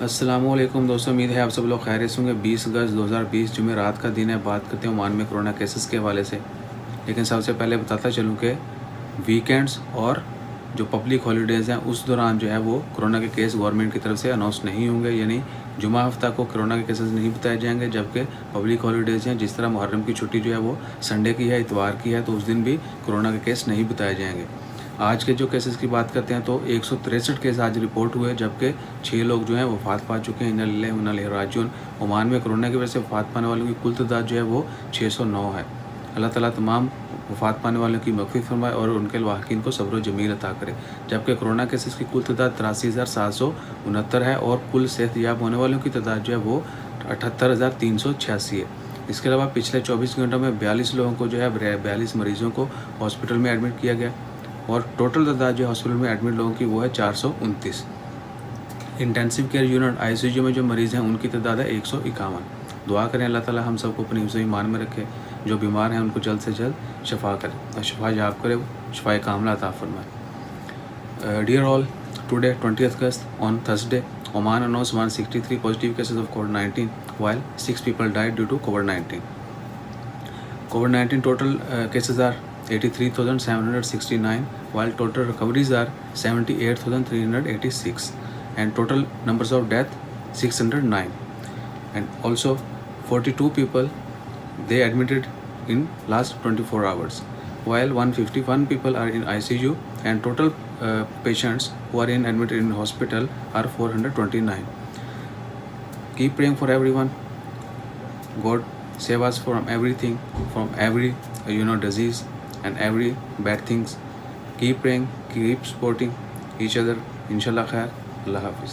السلام علیکم دوستوں، امید ہے آپ سب لوگ خیریت ہوں گے۔ 20 اگست 2020 جمعرات کا دن ہے۔ بات کرتے ہیں عمان میں کرونا کیسز کے حوالے سے، لیکن سب سے پہلے بتاتا چلوں کہ ویکینڈز اور جو پبلک ہالیڈیز ہیں اس دوران جو ہے وہ کرونا کے کیس گورنمنٹ کی طرف سے اناؤنس نہیں ہوں گے، یعنی جمعہ ہفتہ کو کرونا کے کیسز نہیں بتائے جائیں گے، جبکہ پبلک ہالیڈیز ہیں جس طرح محرم کی چھٹی جو ہے وہ سنڈے کی ہے، اتوار کی ہے، تو اس دن بھی کرونا کے کیس نہیں بتائے جائیں گے۔ آج کے جو کیسز کی بات کرتے ہیں تو 163 کیس آج رپورٹ ہوئے، جبکہ 6 لوگ جو ہیں وفات پا چکے ہیں۔ انا للہ و انا الیہ راجعون۔ عمان میں کرونا کی وجہ سے وفات پانے والوں کی کل تعداد جو ہے وہ 609 ہے۔ اللہ تعالیٰ تمام وفات پانے والوں کی مغفرت فرمائے اور ان کے لواحقین کو صبر و جمیل عطا کرے، جبکہ کرونا کیسز کی کل تعداد 83,769 ہے اور کل صحت یاب ہونے والوں کی تعداد جو ہے وہ 78,386 ہے۔ اس کے علاوہ پچھلے 24 گھنٹوں میں 42 لوگوں کو جو ہے 42 مریضوں کو ہاسپٹل میں ایڈمٹ کیا گیا اور ٹوٹل تعداد جو ہاسپٹل میں ایڈمٹ لوگوں کی وہ ہے 429۔ انٹینسیو کیئر یونٹ ICU میں جو مریض ہیں ان کی تعداد ہے 151۔ دعا کریں اللہ تعالیٰ ہم سب کو اپنی حفظ و ایمان میں رکھے، جو بیمار ہیں ان کو جلد سے جلد شفا کرے اور شفا یاب کرے، شفا کاملہ عطا فرمائے۔ Dear all, today 20th August on Thursday, Oman announced 163 positive cases of COVID-19, while 6 people died due to COVID-19. COVID-19 total cases are 83,769, while total recoveries are 78,386, and total numbers of death 609. And also 42 people they admitted in last 24 hours, while 151 people are in ICU, and total patients who are admitted in hospital are 429. Keep praying for everyone. God save us from everything, from every disease and every bad things. Keep praying, keep supporting each other. Inshallah khair. Allah Hafiz.